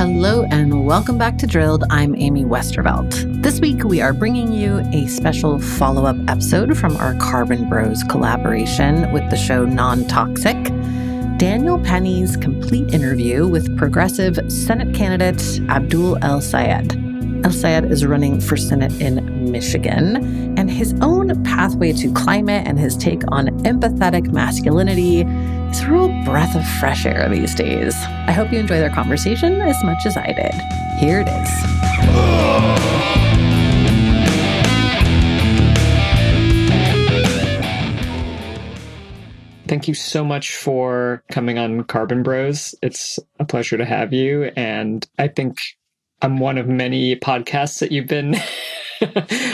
Hello and welcome back to Drilled. I'm Amy Westervelt. This week we are bringing you a special follow-up episode from our Carbon Bros collaboration with the show Non-Toxic. Daniel Penny's complete interview with progressive Senate candidate Abdul El-Sayed. El-Sayed is running for Senate in Michigan, and his own pathway to climate and his take on empathetic masculinity is a real breath of fresh air these days. I hope you enjoy their conversation as much as I did. Here it is. Thank you so much for coming on Carbon Bros. It's a pleasure to have you. And I think I'm one of many podcasts that you've been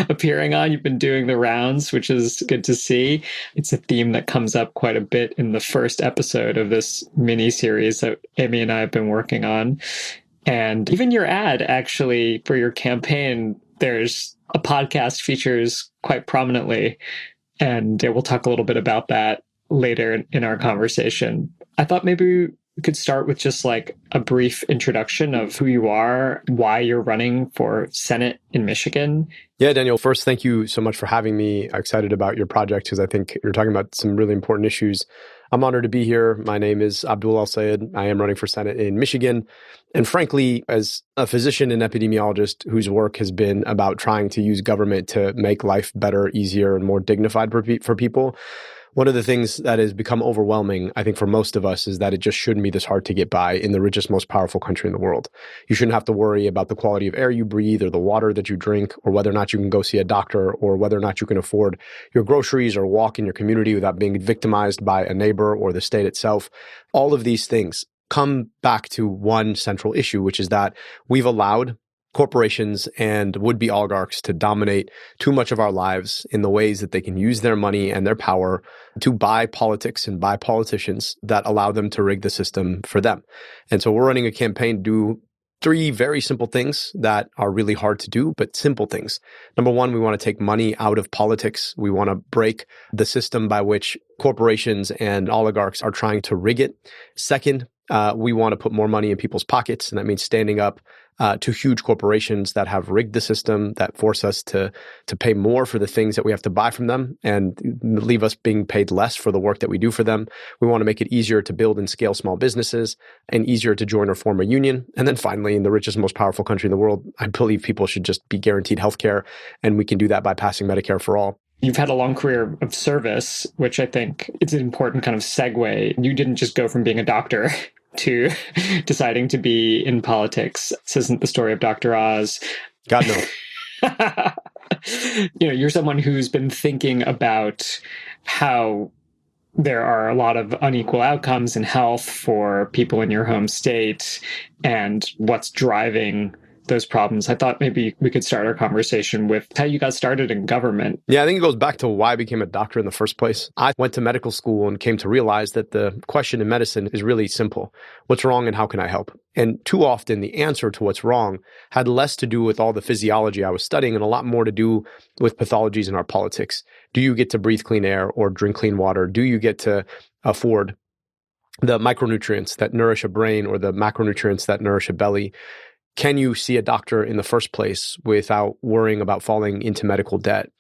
appearing on. You've been doing the rounds, which is good to see. It's a theme that comes up quite a bit in the first episode of this mini series that Amy and I have been working on. And even your ad, actually, for your campaign, there's a podcast features quite prominently. And we'll talk a little bit about that later in our conversation. I thought maybe we could start with just like a brief introduction of who you are, why you're running for Senate in Michigan. Yeah, Daniel, first, thank you so much for having me. I'm excited about your project because I think you're talking about some really important issues. I'm honored to be here. My name is Abdul El-Sayed. I am running for Senate in Michigan. And frankly, as a physician and epidemiologist whose work has been about trying to use government to make life better, easier, and more dignified for people, one of the things that has become overwhelming, I think, for most of us is that it just shouldn't be this hard to get by in the richest, most powerful country in the world. You shouldn't have to worry about the quality of air you breathe or the water that you drink or whether or not you can go see a doctor or whether or not you can afford your groceries or walk in your community without being victimized by a neighbor or the state itself. All of these things come back to one central issue, which is that we've allowed corporations and would-be oligarchs to dominate too much of our lives in the ways that they can use their money and their power to buy politics and buy politicians that allow them to rig the system for them. And so we're running a campaign to do three very simple things that are really hard to do, but simple things. Number one, we want to take money out of politics. We want to break the system by which corporations and oligarchs are trying to rig it. Second, we want to put more money in people's pockets, and that means standing up to huge corporations that have rigged the system, that force us to pay more for the things that we have to buy from them and leave us being paid less for the work that we do for them. We want to make it easier to build and scale small businesses and easier to join or form a union. And then finally, in the richest, most powerful country in the world, I believe people should just be guaranteed healthcare, and we can do that by passing Medicare for all. You've had a long career of service, which I think is an important kind of segue. You didn't just go from being a doctor to deciding to be in politics. This isn't the story of Dr. Oz. God, no. You're someone who's been thinking about how there are a lot of unequal outcomes in health for people in your home state and what's driving those problems. I thought maybe we could start our conversation with how you got started in government. Yeah, I think it goes back to why I became a doctor in the first place. I went to medical school and came to realize that the question in medicine is really simple. What's wrong and how can I help? And too often the answer to what's wrong had less to do with all the physiology I was studying and a lot more to do with pathologies in our politics. Do you get to breathe clean air or drink clean water? Do you get to afford the micronutrients that nourish a brain or the macronutrients that nourish a belly? Can you see a doctor in the first place without worrying about falling into medical debt?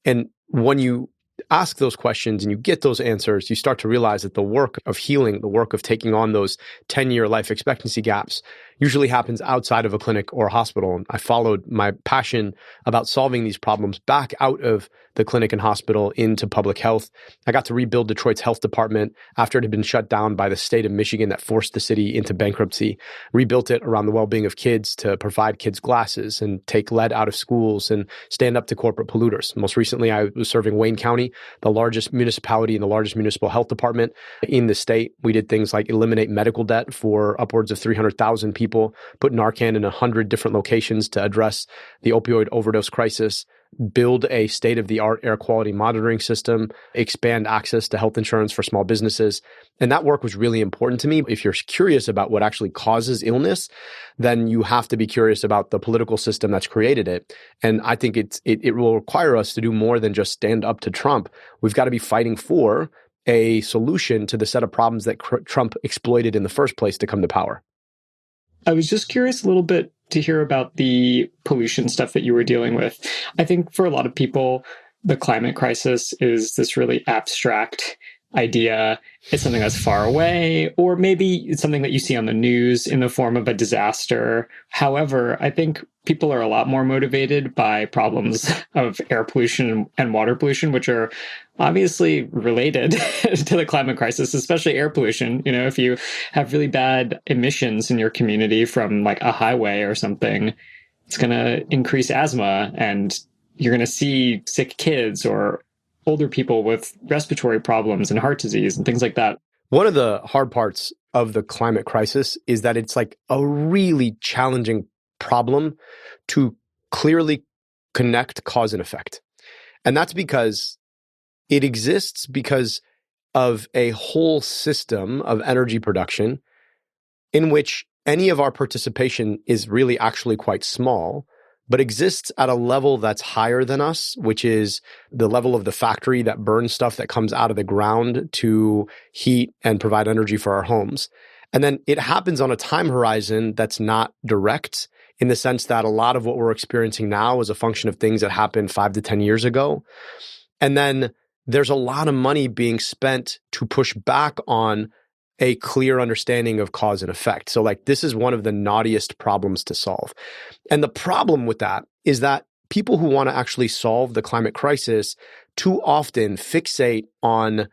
And when you ask those questions and you get those answers, you start to realize that the work of healing, the work of taking on those 10-year life expectancy gaps usually happens outside of a clinic or a hospital. And I followed my passion about solving these problems back out of the clinic and hospital into public health. I got to rebuild Detroit's health department after it had been shut down by the state of Michigan that forced the city into bankruptcy, rebuilt it around the well-being of kids to provide kids glasses and take lead out of schools and stand up to corporate polluters. Most recently, I was serving Wayne County, the largest municipality and the largest municipal health department in the state. We did things like eliminate medical debt for upwards of 300,000 people, put Narcan in 100 different locations to address the opioid overdose crisis, build a state-of-the-art air quality monitoring system, expand access to health insurance for small businesses. And that work was really important to me. If you're curious about what actually causes illness, then you have to be curious about the political system that's created it. And I think it will require us to do more than just stand up to Trump. We've got to be fighting for a solution to the set of problems that Trump exploited in the first place to come to power. I was just curious a little bit to hear about the pollution stuff that you were dealing with. I think for a lot of people, the climate crisis is this really abstract idea. It's something that's far away, or maybe it's something that you see on the news in the form of a disaster. However, I think people are a lot more motivated by problems of air pollution and water pollution, which are obviously related to the climate crisis, especially air pollution. You know, if you have really bad emissions in your community from like a highway or something, it's going to increase asthma, and you're going to see sick kids or older people with respiratory problems and heart disease and things like that. One of the hard parts of the climate crisis is that it's like a really challenging problem to clearly connect cause and effect. And that's because it exists because of a whole system of energy production in which any of our participation is really actually quite small, but exists at a level that's higher than us, which is the level of the factory that burns stuff that comes out of the ground to heat and provide energy for our homes. And then it happens on a time horizon that's not direct, in the sense that a lot of what we're experiencing now is a function of things that happened 5 to 10 years ago. And then there's a lot of money being spent to push back on a clear understanding of cause and effect. So like this is one of the naughtiest problems to solve. And the problem with that is that people who want to actually solve the climate crisis too often fixate on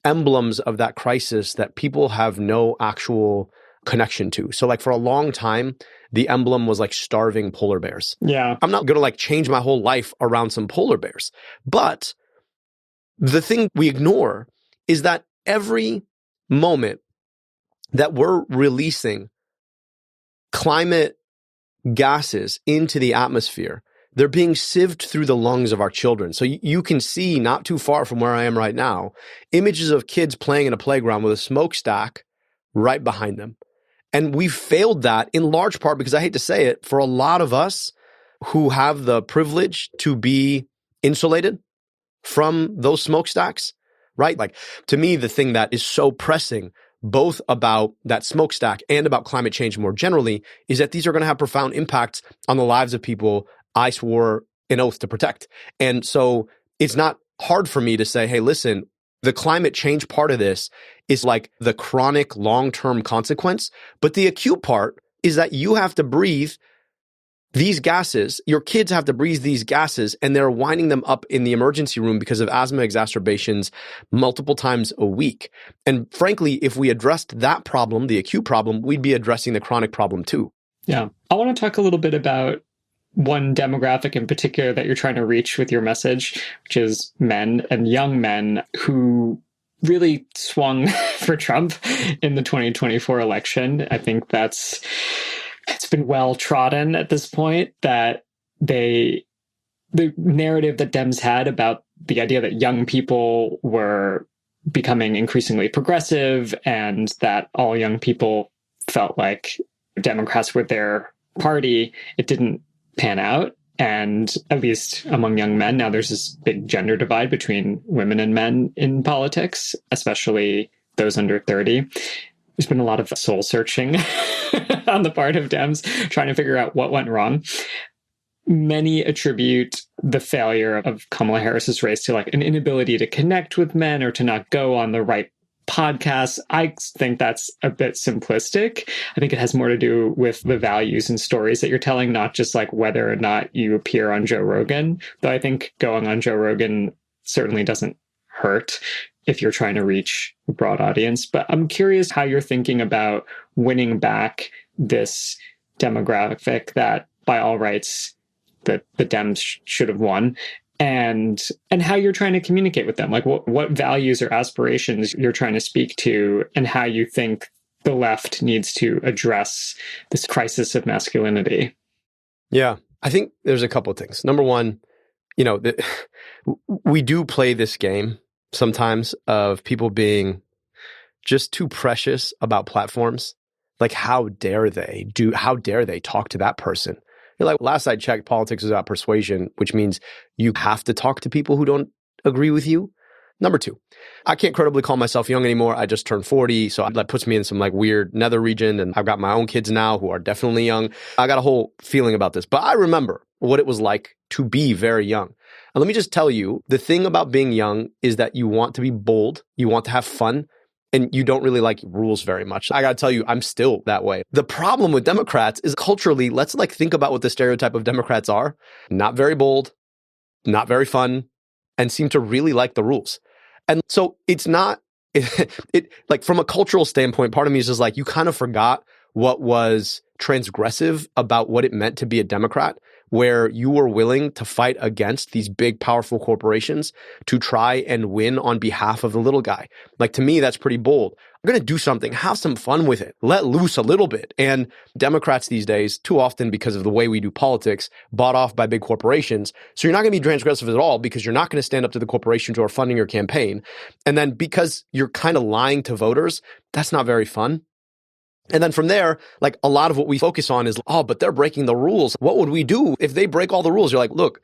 emblems of that crisis that people have no actual connection to. So like for a long time, the emblem was like starving polar bears. Yeah. I'm not going to like change my whole life around some polar bears. But the thing we ignore is that every moment that we're releasing climate gases into the atmosphere, they're being sieved through the lungs of our children. So you can see not too far from where I am right now, images of kids playing in a playground with a smokestack right behind them. And we failed that in large part because I hate to say it, for a lot of us who have the privilege to be insulated from those smokestacks, right? Like to me, the thing that is so pressing both about that smokestack and about climate change more generally is that these are going to have profound impacts on the lives of people I swore an oath to protect. And so it's not hard for me to say, hey, listen, the climate change part of this is like the chronic long-term consequence. But the acute part is that you have to breathe these gases, your kids have to breathe these gases, and they're winding them up in the emergency room because of asthma exacerbations multiple times a week. And frankly, if we addressed that problem, the acute problem, we'd be addressing the chronic problem too. Yeah. I want to talk a little bit about one demographic in particular that you're trying to reach with your message, which is men and young men who really swung for Trump in the 2024 election. I think it's been well trodden at this point that the narrative that Dems had about the idea that young people were becoming increasingly progressive and that all young people felt like Democrats were their party, it didn't pan out. And at least among young men, now there's this big gender divide between women and men in politics, especially those under 30. There's been a lot of soul searching on the part of Dems, trying to figure out what went wrong. Many attribute the failure of Kamala Harris's race to like an inability to connect with men or to not go on the right podcasts. I think that's a bit simplistic. I think it has more to do with the values and stories that you're telling, not just like whether or not you appear on Joe Rogan. Though I think going on Joe Rogan certainly doesn't hurt if you're trying to reach a broad audience. But I'm curious how you're thinking about winning back this demographic that by all rights the Dems should have won, and how you're trying to communicate with them, like what values or aspirations you're trying to speak to, and how you think the left needs to address this crisis of masculinity. Yeah, I think there's a couple of things. Number one, we do play this game sometimes of people being just too precious about platforms. Like, how dare they talk to that person? You're like, last I checked, politics is about persuasion, which means you have to talk to people who don't agree with you. Number two, I can't credibly call myself young anymore. I just turned 40. So that puts me in some like weird nether region. And I've got my own kids now who are definitely young. I got a whole feeling about this, but I remember what it was like to be very young. And let me just tell you, the thing about being young is that you want to be bold. You want to have fun. And you don't really like rules very much. I got to tell you, I'm still that way. The problem with Democrats is culturally, let's like think about what the stereotype of Democrats are. Not very bold, not very fun, and seem to really like the rules. And so it's not, it like from a cultural standpoint, part of me is just like, you kind of forgot what was transgressive about what it meant to be a Democrat, where you were willing to fight against these big, powerful corporations to try and win on behalf of the little guy. Like, to me, that's pretty bold. I'm going to do something, have some fun with it, let loose a little bit. And Democrats these days, too often because of the way we do politics, bought off by big corporations. So you're not going to be transgressive at all because you're not going to stand up to the corporations who are funding your campaign. And then because you're kind of lying to voters, that's not very fun. And then from there, like a lot of what we focus on is, oh, but they're breaking the rules. What would we do if they break all the rules? You're like, look,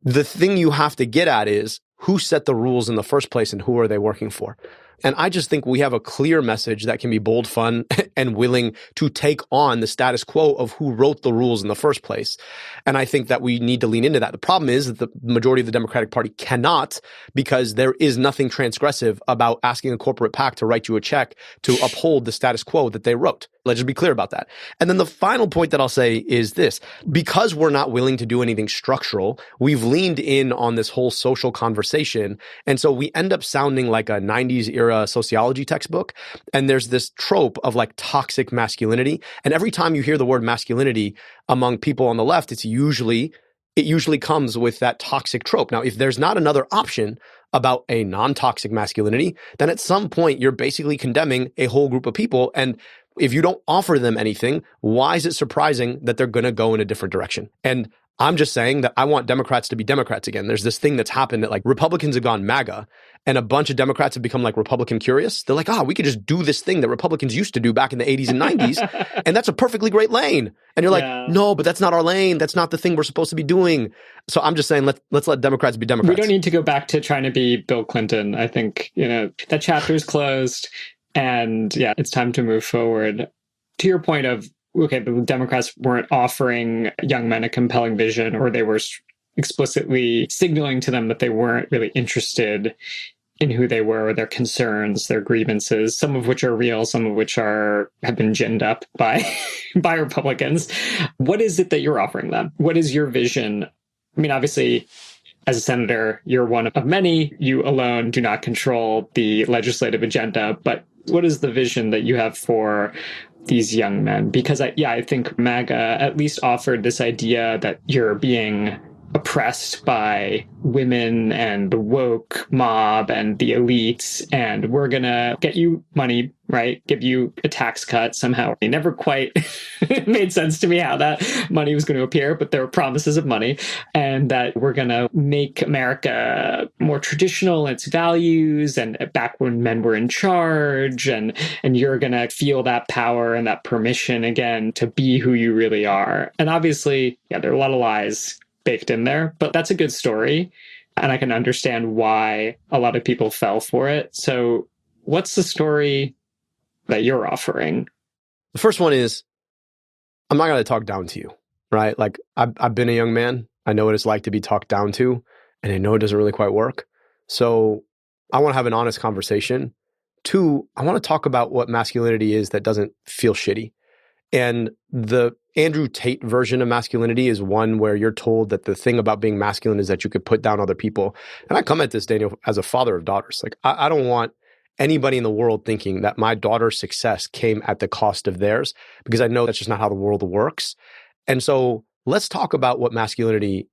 the thing you have to get at is who set the rules in the first place and who are they working for? And I just think we have a clear message that can be bold, fun, and willing to take on the status quo of who wrote the rules in the first place. And I think that we need to lean into that. The problem is that the majority of the Democratic Party cannot, because there is nothing transgressive about asking a corporate PAC to write you a check to uphold the status quo that they wrote. Let's just be clear about that. And then the final point that I'll say is this. Because we're not willing to do anything structural, we've leaned in on this whole social conversation. And so we end up sounding like a 90s era sociology textbook. And there's this trope of like toxic masculinity. And every time you hear the word masculinity among people on the left, it usually comes with that toxic trope. Now, if there's not another option about a non-toxic masculinity, then at some point you're basically condemning a whole group of people. And if you don't offer them anything, why is it surprising that they're going to go in a different direction? And I'm just saying that I want Democrats to be Democrats again. There's this thing that's happened that like Republicans have gone MAGA and a bunch of Democrats have become like Republican curious. They're like, we could just do this thing that Republicans used to do back in the 80s and 90s. And that's a perfectly great lane. And you're like, no, but that's not our lane. That's not the thing we're supposed to be doing. So I'm just saying, let's let Democrats be Democrats. We don't need to go back to trying to be Bill Clinton. I think, that chapter's closed. And yeah, it's time to move forward. To your point of, okay, the Democrats weren't offering young men a compelling vision, or they were explicitly signaling to them that they weren't really interested in who they were, their concerns, their grievances, some of which are real, some of which have been ginned up by Republicans. What is it that you're offering them? What is your vision? I mean, obviously, as a senator, you're one of many. You alone do not control the legislative agenda, but what is the vision that you have for these young men? Because I think MAGA at least offered this idea that you're being oppressed by women and the woke mob and the elites, and we're going to get you money, right? Give you a tax cut somehow. It never quite made sense to me how that money was going to appear, but there were promises of money, and that we're going to make America more traditional in its values, and back when men were in charge, and you're going to feel that power and that permission again to be who you really are. And obviously, there are a lot of lies baked in there, but that's a good story. And I can understand why a lot of people fell for it. So what's the story that you're offering? The first one is, I'm not going to talk down to you, right? Like I've been a young man. I know what it's like to be talked down to, and I know it doesn't really quite work. So I want to have an honest conversation. Two, I want to talk about what masculinity is that doesn't feel shitty. And the Andrew Tate version of masculinity is one where you're told that the thing about being masculine is that you could put down other people. And I come at this, Daniel, as a father of daughters. Like, I don't want anybody in the world thinking that my daughter's success came at the cost of theirs, because I know that's just not how the world works. And so let's talk about what masculinity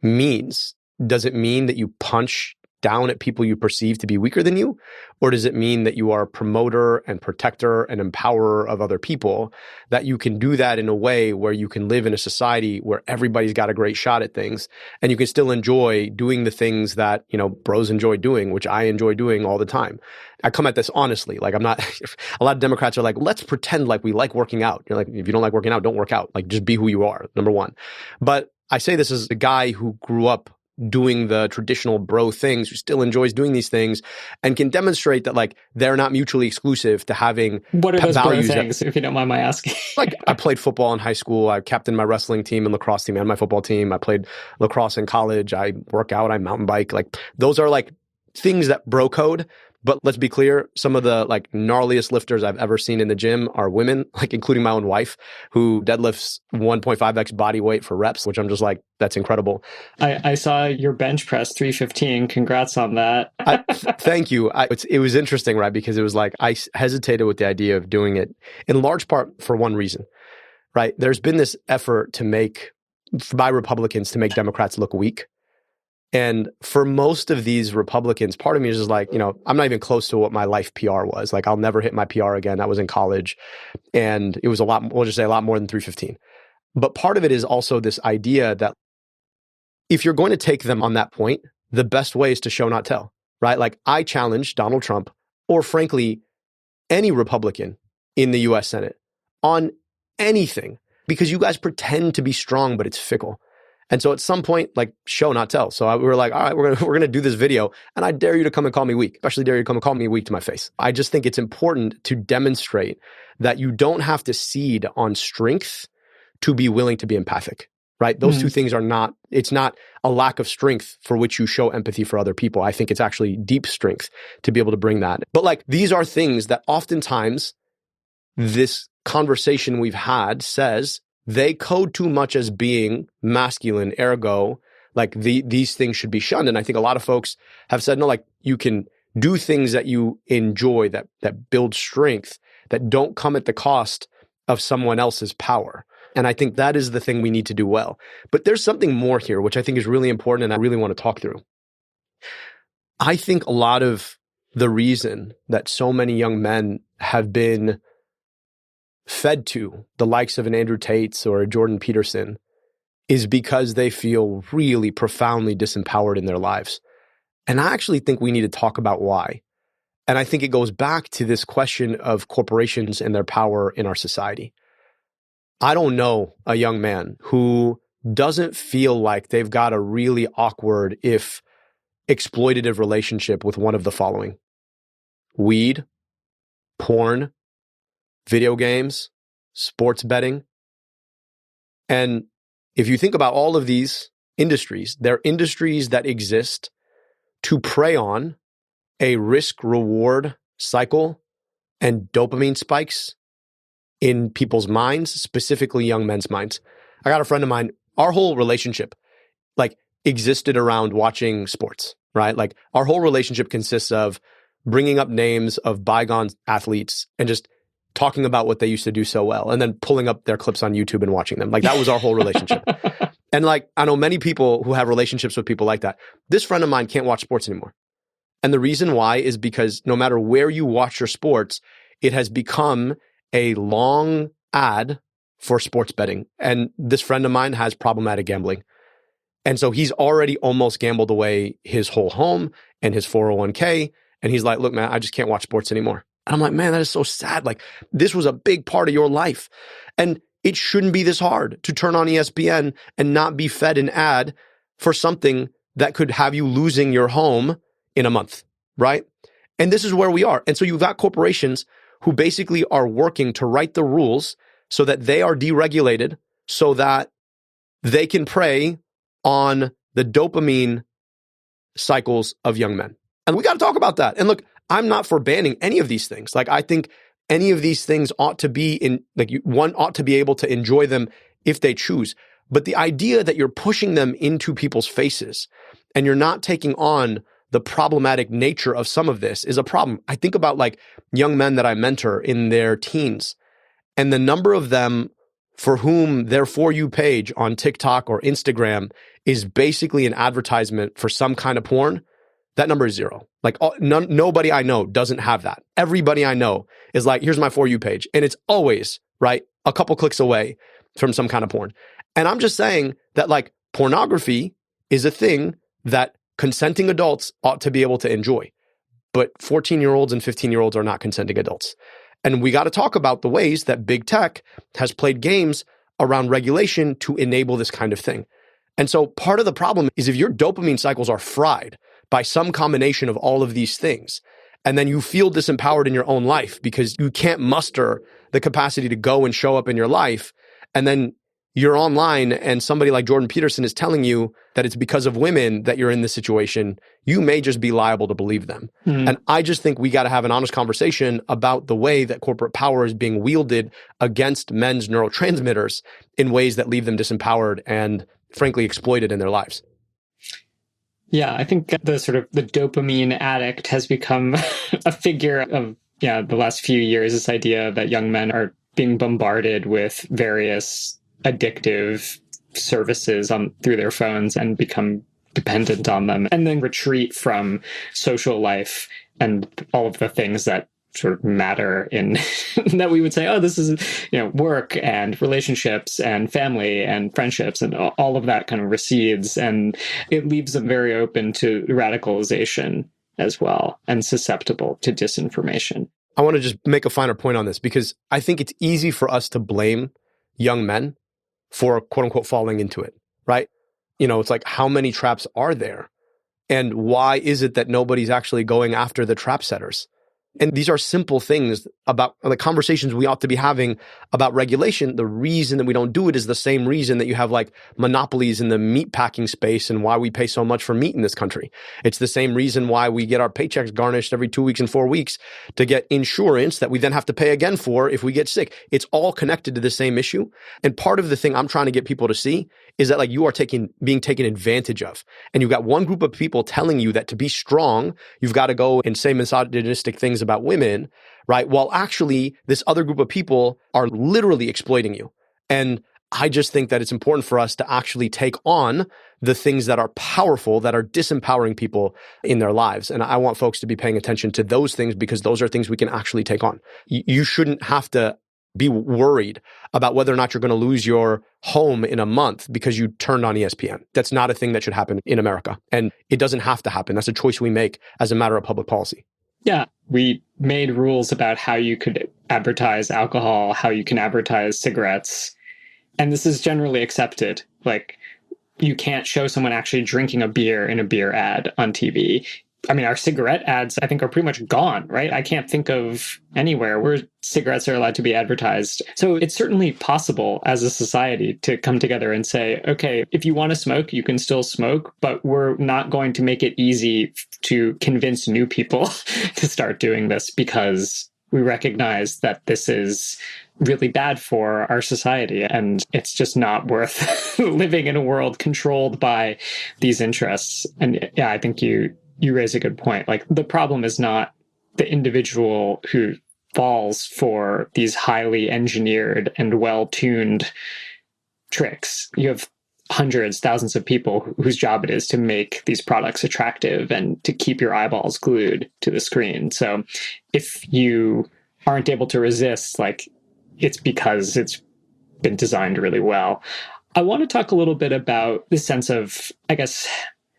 means. Does it mean that you punch down at people you perceive to be weaker than you? Or does it mean that you are a promoter and protector and empowerer of other people, that you can do that in a way where you can live in a society where everybody's got a great shot at things, and you can still enjoy doing the things that, bros enjoy doing, which I enjoy doing all the time. I come at this honestly. Like, I'm not, a lot of Democrats are like, let's pretend like we like working out. You're like, if you don't like working out, don't work out. Like, just be who you are, number one. But I say this as a guy who grew up doing the traditional bro things, who still enjoys doing these things, and can demonstrate that like they're not mutually exclusive to having What are those bro values things, if you don't mind my asking? like I played football in high school. I captained my wrestling team and lacrosse team and my football team. I played lacrosse in college. I work out. I mountain bike. Like those are like things that bro code. But let's be clear, some of the like gnarliest lifters I've ever seen in the gym are women, like including my own wife, who deadlifts 1.5x body weight for reps, which I'm just like, that's incredible. I saw your bench press 315. Congrats on that. Thank you. It was interesting, right? Because it was like, I hesitated with the idea of doing it in large part for one reason, right? There's been this effort by Republicans to make Democrats look weak. And for most of these Republicans, part of me is just like, I'm not even close to what my life PR was. Like, I'll never hit my PR again. That was in college. And it was we'll just say a lot more than 315. But part of it is also this idea that if you're going to take them on that point, the best way is to show, not tell, right? Like, I challenge Donald Trump, or frankly, any Republican in the US Senate on anything, because you guys pretend to be strong, but it's fickle. And so at some point, like, show, not tell. So we were like, all right, we're gonna do this video, and I dare you to come and call me weak, especially dare you to come and call me weak to my face. I just think it's important to demonstrate that you don't have to cede on strength to be willing to be empathic, right? Those two things it's not a lack of strength for which you show empathy for other people. I think it's actually deep strength to be able to bring that. But like, these are things that oftentimes this conversation we've had says, they code too much as being masculine, ergo, like these things should be shunned. And I think a lot of folks have said, no, like, you can do things that you enjoy, that build strength, that don't come at the cost of someone else's power. And I think that is the thing we need to do well. But there's something more here, which I think is really important, and I really want to talk through. I think a lot of the reason that so many young men have been fed to the likes of an Andrew Tate's or a Jordan Peterson is because they feel really profoundly disempowered in their lives. And I actually think we need to talk about why. And I think it goes back to this question of corporations and their power in our society. I don't know a young man who doesn't feel like they've got a really awkward, if exploitative relationship with one of the following: weed, porn, video games, sports betting. And if you think about all of these industries, they're industries that exist to prey on a risk-reward cycle and dopamine spikes in people's minds, specifically young men's minds. I got a friend of mine, our whole relationship like existed around watching sports, right? Like, our whole relationship consists of bringing up names of bygone athletes and just talking about what they used to do so well, and then pulling up their clips on YouTube and watching them. Like, that was our whole relationship. And like, I know many people who have relationships with people like that. This friend of mine can't watch sports anymore. And the reason why is because no matter where you watch your sports, it has become a long ad for sports betting. And this friend of mine has problematic gambling. And so he's already almost gambled away his whole home and his 401k. And he's like, look, man, I just can't watch sports anymore. And I'm like, man, that is so sad. Like, this was a big part of your life. And it shouldn't be this hard to turn on ESPN and not be fed an ad for something that could have you losing your home in a month, right? And this is where we are. And so you've got corporations who basically are working to write the rules so that they are deregulated, so that they can prey on the dopamine cycles of young men. And we got to talk about that. And look, I'm not for banning any of these things. Like, I think any of these things ought to be one ought to be able to enjoy them if they choose. But the idea that you're pushing them into people's faces and you're not taking on the problematic nature of some of this is a problem. I think about like young men that I mentor in their teens, and the number of them for whom their For You page on TikTok or Instagram is basically an advertisement for some kind of porn. That number is zero. Like, nobody I know doesn't have that. Everybody I know is like, here's my For You page. And it's always, right, a couple clicks away from some kind of porn. And I'm just saying that like, pornography is a thing that consenting adults ought to be able to enjoy. But 14-year-olds and 15-year-olds are not consenting adults. And we got to talk about the ways that big tech has played games around regulation to enable this kind of thing. And so part of the problem is if your dopamine cycles are fried by some combination of all of these things, and then you feel disempowered in your own life because you can't muster the capacity to go and show up in your life, and then you're online and somebody like Jordan Peterson is telling you that it's because of women that you're in this situation, you may just be liable to believe them. And I just think we got to have an honest conversation about the way that corporate power is being wielded against men's neurotransmitters in ways that leave them disempowered and frankly exploited in their lives. Yeah, I think the sort of the dopamine addict has become a figure of the last few years, this idea that young men are being bombarded with various addictive services through their phones and become dependent on them, and then retreat from social life and all of the things that sort of matter in that we would say, oh, this is, work and relationships and family and friendships, and all of that kind of recedes, and it leaves them very open to radicalization as well and susceptible to disinformation. I want to just make a finer point on this because I think it's easy for us to blame young men for quote unquote falling into it, right? It's like, how many traps are there? And why is it that nobody's actually going after the trap setters? And these are simple things about the conversations we ought to be having about regulation. The reason that we don't do it is the same reason that you have like monopolies in the meat packing space and why we pay so much for meat in this country. It's the same reason why we get our paychecks garnished every 2 weeks and 4 weeks to get insurance that we then have to pay again for if we get sick. It's all connected to the same issue. And part of the thing I'm trying to get people to see is that like you are being taken advantage of. And you've got one group of people telling you that to be strong, you've got to go and say misogynistic things about women, right? While actually this other group of people are literally exploiting you. And I just think that it's important for us to actually take on the things that are powerful, that are disempowering people in their lives. And I want folks to be paying attention to those things because those are things we can actually take on. You shouldn't have to be worried about whether or not you're going to lose your home in a month because you turned on ESPN. That's not a thing that should happen in America. And it doesn't have to happen. That's a choice we make as a matter of public policy. Yeah, we made rules about how you could advertise alcohol, how you can advertise cigarettes. And this is generally accepted. Like, you can't show someone actually drinking a beer in a beer ad on TV. I mean, our cigarette ads, I think, are pretty much gone, right? I can't think of anywhere where cigarettes are allowed to be advertised. So it's certainly possible as a society to come together and say, okay, if you want to smoke, you can still smoke, but we're not going to make it easy to convince new people to start doing this because we recognize that this is really bad for our society. And it's just not worth living in a world controlled by these interests. And yeah, I think you raise a good point. Like, the problem is not the individual who falls for these highly engineered and well-tuned tricks. You have hundreds, thousands of people whose job it is to make these products attractive and to keep your eyeballs glued to the screen. So if you aren't able to resist, like, it's because it's been designed really well. I want to talk a little bit about the sense of, I guess,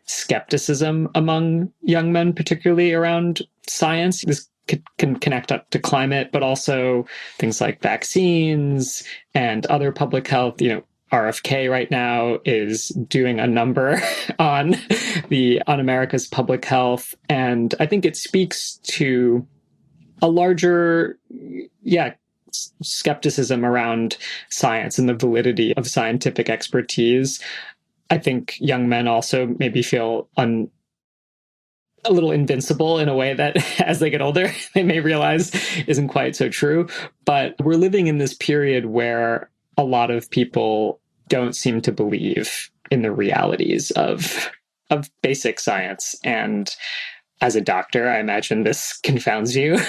skepticism among young men, particularly around science. This can connect up to climate, but also things like vaccines and other public health. RFK right now is doing a number on America's public health. And I think it speaks to a larger, skepticism around science and the validity of scientific expertise. I think young men also maybe feel a little invincible in a way that as they get older, they may realize isn't quite so true. But we're living in this period where a lot of people don't seem to believe in the realities of basic science. And as a doctor, I imagine this confounds you.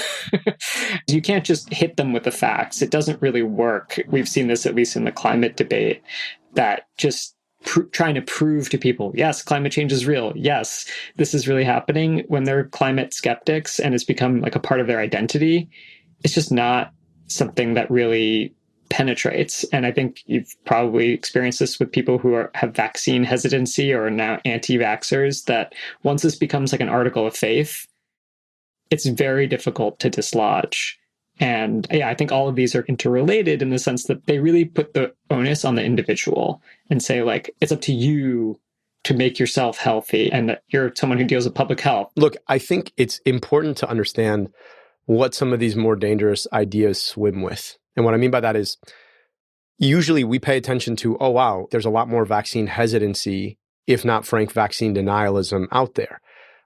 You can't just hit them with the facts. It doesn't really work. We've seen this, at least in the climate debate, that just trying to prove to people, yes, climate change is real. Yes, this is really happening, when they're climate skeptics and it's become like a part of their identity. It's just not something that really penetrates. And I think you've probably experienced this with people who have vaccine hesitancy or are now anti-vaxxers, that once this becomes like an article of faith, it's very difficult to dislodge. And yeah, I think all of these are interrelated in the sense that they really put the onus on the individual and say, like, it's up to you to make yourself healthy and that you're someone who deals with public health. Look, I think it's important to understand what some of these more dangerous ideas swim with. And what I mean by that is usually we pay attention to, oh, wow, there's a lot more vaccine hesitancy, if not frank vaccine denialism out there.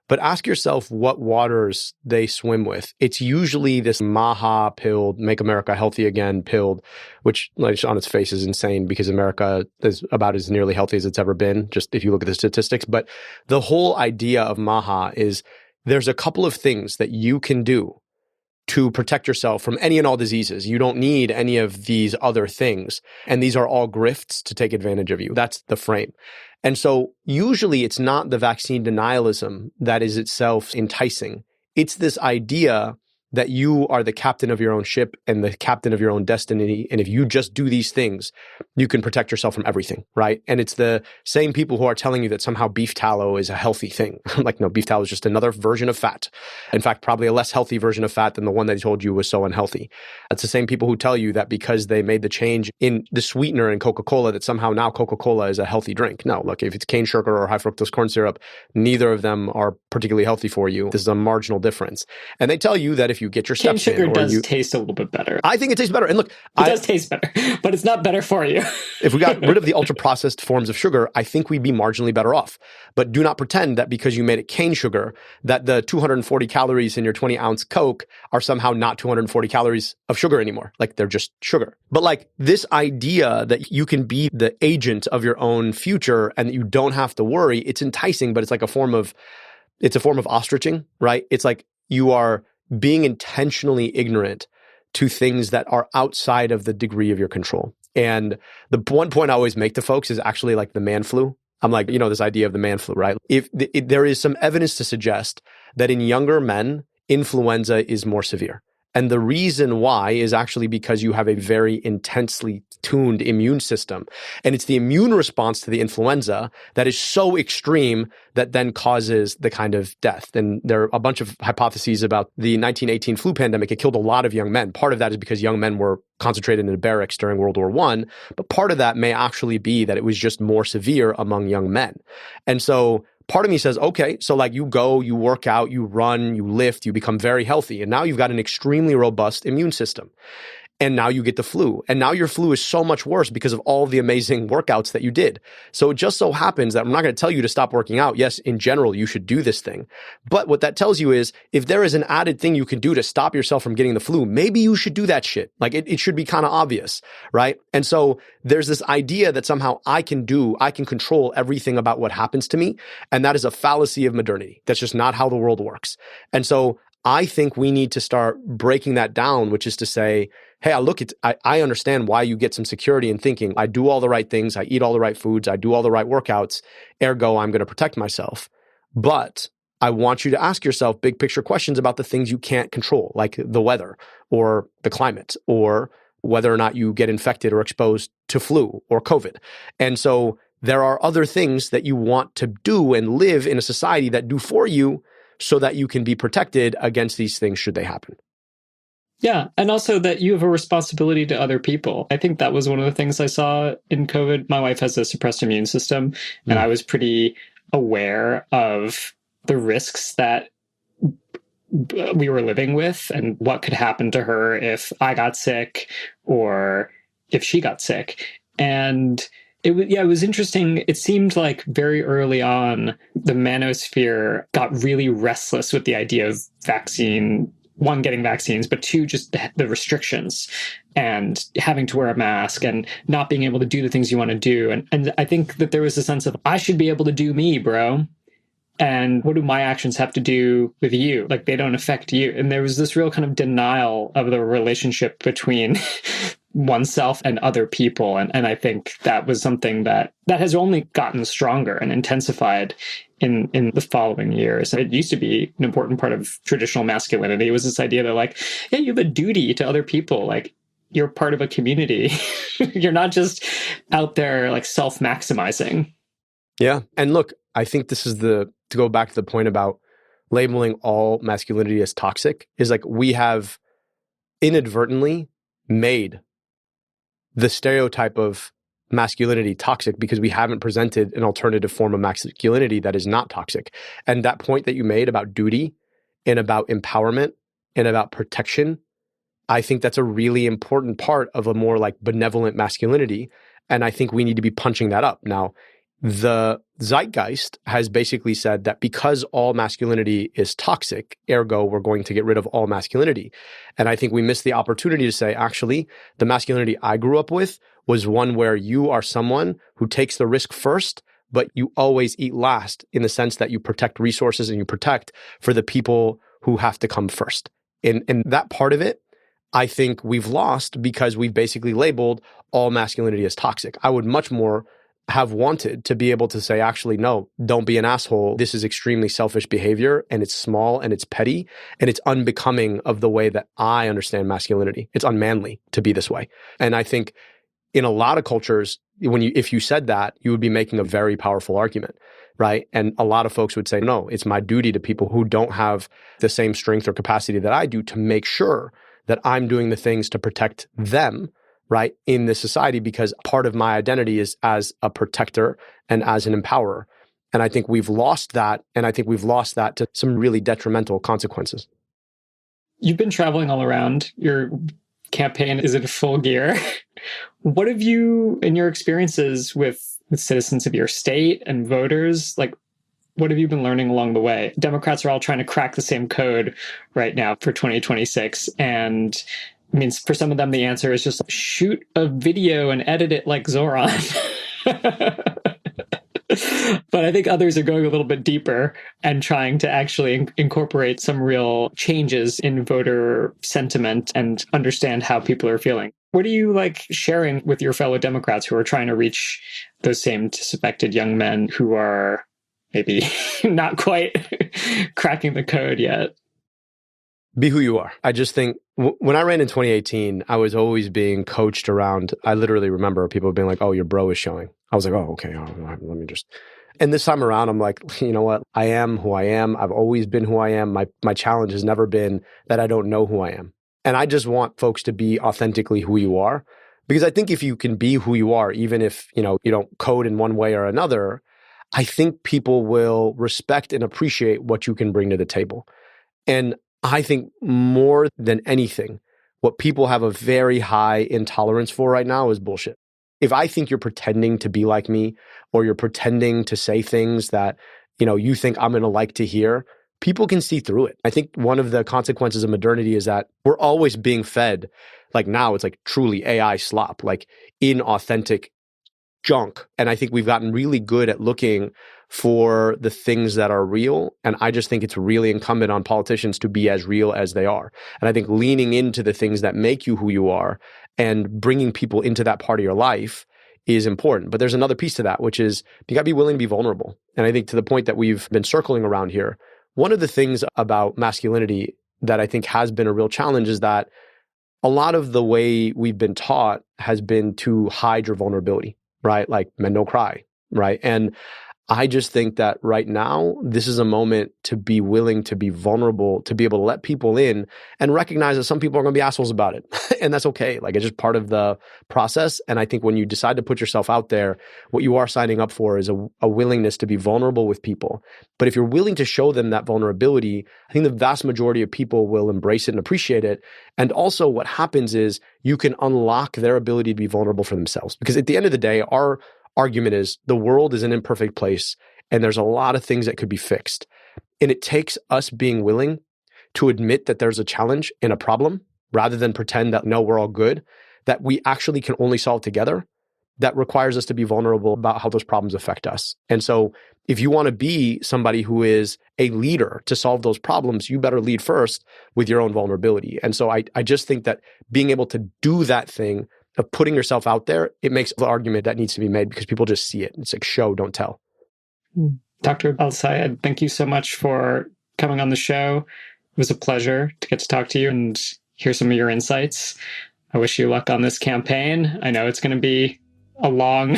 But ask yourself what waters they swim with. It's usually this Maha pilled, make America healthy again pilled, which like, on its face is insane because America is about as nearly healthy as it's ever been, just if you look at the statistics. But the whole idea of Maha is there's a couple of things that you can do to protect yourself from any and all diseases. You don't need any of these other things. And these are all grifts to take advantage of you. That's the frame. And so usually it's not the vaccine denialism that is itself enticing. It's this idea that you are the captain of your own ship and the captain of your own destiny. And if you just do these things, you can protect yourself from everything, right? And it's the same people who are telling you that somehow beef tallow is a healthy thing. Like, no, beef tallow is just another version of fat. In fact, probably a less healthy version of fat than the one they told you was so unhealthy. It's the same people who tell you that because they made the change in the sweetener in Coca-Cola, that somehow now Coca-Cola is a healthy drink. No, look, if it's cane sugar or high fructose corn syrup, neither of them are particularly healthy for you. This is a marginal difference. And they tell you that if you get your Cane steps in, sugar does taste a little bit better. I think it tastes better. And look, it does taste better, but it's not better for you. If we got rid of the ultra-processed forms of sugar, I think we'd be marginally better off. But do not pretend that because you made it cane sugar, that the 240 calories in your 20-ounce Coke are somehow not 240 calories of sugar anymore. Like, they're just sugar. But like this idea that you can be the agent of your own future and that you don't have to worry, it's enticing, but it's like a form of ostriching, right? It's like you are being intentionally ignorant to things that are outside of the degree of your control. And the one point I always make to folks is actually like the man flu. I'm like, this idea of the man flu, right? If there is some evidence to suggest that in younger men, influenza is more severe. And the reason why is actually because you have a very intensely tuned immune system. And it's the immune response to the influenza that is so extreme that then causes the kind of death. And there are a bunch of hypotheses about the 1918 flu pandemic. It killed a lot of young men. Part of that is because young men were concentrated in barracks during World War I. But part of that may actually be that it was just more severe among young men. And so part of me says, okay, so like you go, you work out, you run, you lift, you become very healthy. And now you've got an extremely robust immune system. And now you get the flu. And now your flu is so much worse because of all the amazing workouts that you did. So it just so happens that I'm not going to tell you to stop working out. Yes, in general, you should do this thing. But what that tells you is if there is an added thing you can do to stop yourself from getting the flu, maybe you should do that shit. Like it should be kind of obvious, right? And so there's this idea that somehow I can control everything about what happens to me. And that is a fallacy of modernity. That's just not how the world works. And so I think we need to start breaking that down, which is to say, hey, I understand why you get some security in thinking, I do all the right things, I eat all the right foods, I do all the right workouts, ergo I'm going to protect myself. But I want you to ask yourself big picture questions about the things you can't control, like the weather or the climate or whether or not you get infected or exposed to flu or COVID. And so there are other things that you want to do and live in a society that do for you so that you can be protected against these things should they happen. Yeah. And also that you have a responsibility to other people. I think that was one of the things I saw in COVID. My wife has a suppressed immune system, and I was pretty aware of the risks that we were living with and what could happen to her if I got sick or if she got sick. And it was interesting. It seemed like very early on, the manosphere got really restless with the idea of one, getting vaccines, but two, just the restrictions and having to wear a mask and not being able to do the things you want to do. And I think that there was a sense of, I should be able to do me, bro. And what do my actions have to do with you? Like, they don't affect you. And there was this real kind of denial of the relationship between oneself and other people. And I think that was something that has only gotten stronger and intensified in the following years. It used to be an important part of traditional masculinity. It was this idea that, like, yeah, you have a duty to other people. Like, you're part of a community. You're not just out there like self-maximizing. Yeah. And look, I think this is to go back to the point about labeling all masculinity as toxic, is like we have inadvertently made the stereotype of masculinity toxic because we haven't presented an alternative form of masculinity that is not toxic. And that point that you made about duty and about empowerment and about protection, I think that's a really important part of a more like benevolent masculinity. And I think we need to be punching that up. Now, the zeitgeist has basically said that because all masculinity is toxic, ergo, we're going to get rid of all masculinity. And I think we miss the opportunity to say, actually, the masculinity I grew up with was one where you are someone who takes the risk first, but you always eat last in the sense that you protect resources and you protect for the people who have to come first. And that part of it, I think we've lost because we've basically labeled all masculinity as toxic. I would much more have wanted to be able to say, actually, no, don't be an asshole. This is extremely selfish behavior and it's small and it's petty and it's unbecoming of the way that I understand masculinity. It's unmanly to be this way. And I think in a lot of cultures, if you said that, you would be making a very powerful argument, right? And a lot of folks would say, no, it's my duty to people who don't have the same strength or capacity that I do to make sure that I'm doing the things to protect them, right, in this society, because part of my identity is as a protector and as an empowerer. And I think we've lost that. And I think we've lost that to some really detrimental consequences. You've been traveling all around. Your campaign is in full gear. What have you, in your experiences with citizens of your state and voters, like, what have you been learning along the way? Democrats are all trying to crack the same code right now for 2026. And I mean, for some of them, the answer is just shoot a video and edit it like Zoran. But I think others are going a little bit deeper and trying to actually incorporate some real changes in voter sentiment and understand how people are feeling. What are you like sharing with your fellow Democrats who are trying to reach those same disaffected young men who are maybe not quite cracking the code yet? Be who you are. I just think when I ran in 2018, I was always being coached around. I literally remember people being like, oh, your bro is showing. I was like, oh, okay, let me just. And this time around, I'm like, you know what? I am who I am. I've always been who I am. My challenge has never been that I don't know who I am. And I just want folks to be authentically who you are. Because I think if you can be who you are, even if, you don't code in one way or another, I think people will respect and appreciate what you can bring to the table. And I think more than anything, what people have a very high intolerance for right now is bullshit. If I think you're pretending to be like me, or you're pretending to say things that, you think I'm going to like to hear, people can see through it. I think one of the consequences of modernity is that we're always being fed, like now it's like truly AI slop, like inauthentic junk. And I think we've gotten really good at looking for the things that are real. And I just think it's really incumbent on politicians to be as real as they are. And I think leaning into the things that make you who you are and bringing people into that part of your life is important. But there's another piece to that, which is you got to be willing to be vulnerable. And I think to the point that we've been circling around here, one of the things about masculinity that I think has been a real challenge is that a lot of the way we've been taught has been to hide your vulnerability, right? Like men don't cry, right? And I just think that right now, this is a moment to be willing to be vulnerable, to be able to let people in and recognize that some people are going to be assholes about it. And that's okay. Like, it's just part of the process. And I think when you decide to put yourself out there, what you are signing up for is a willingness to be vulnerable with people. But if you're willing to show them that vulnerability, I think the vast majority of people will embrace it and appreciate it. And also what happens is you can unlock their ability to be vulnerable for themselves. Because at the end of the day, our argument is the world is an imperfect place and there's a lot of things that could be fixed. And it takes us being willing to admit that there's a challenge and a problem rather than pretend that, no, we're all good, that we actually can only solve together. That requires us to be vulnerable about how those problems affect us. And so if you want to be somebody who is a leader to solve those problems, you better lead first with your own vulnerability. And so I just think that being able to do that thing of putting yourself out there, it makes the argument that needs to be made because people just see it. It's like show, don't tell. Dr. El-Sayed, thank you so much for coming on the show. It was a pleasure to get to talk to you and hear some of your insights. I wish you luck on this campaign. I know it's going to be a long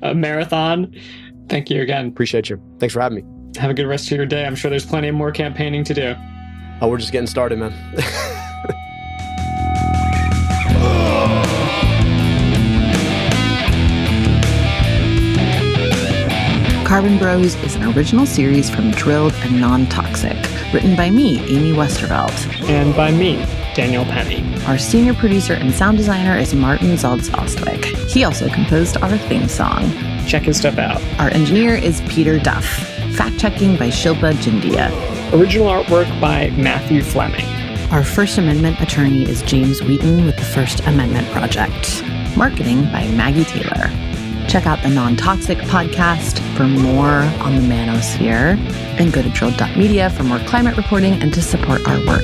a marathon. Thank you again. Appreciate you. Thanks for having me. Have a good rest of your day. I'm sure there's plenty more campaigning to do. Oh, we're just getting started, man. Carbon Bros is an original series from Drilled and Non-Toxic, written by me, Amy Westervelt. And by me, Daniel Penny. Our senior producer and sound designer is Martin Zaltz-Ostwick. He also composed our theme song. Check his stuff out. Our engineer is Peter Duff. Fact-checking by Shilpa Jindia. Original artwork by Matthew Fleming. Our First Amendment attorney is James Wheaton with the First Amendment Project. Marketing by Maggie Taylor. Check out the Non-Toxic podcast for more on the manosphere, and go to drilled.media for more climate reporting and to support our work.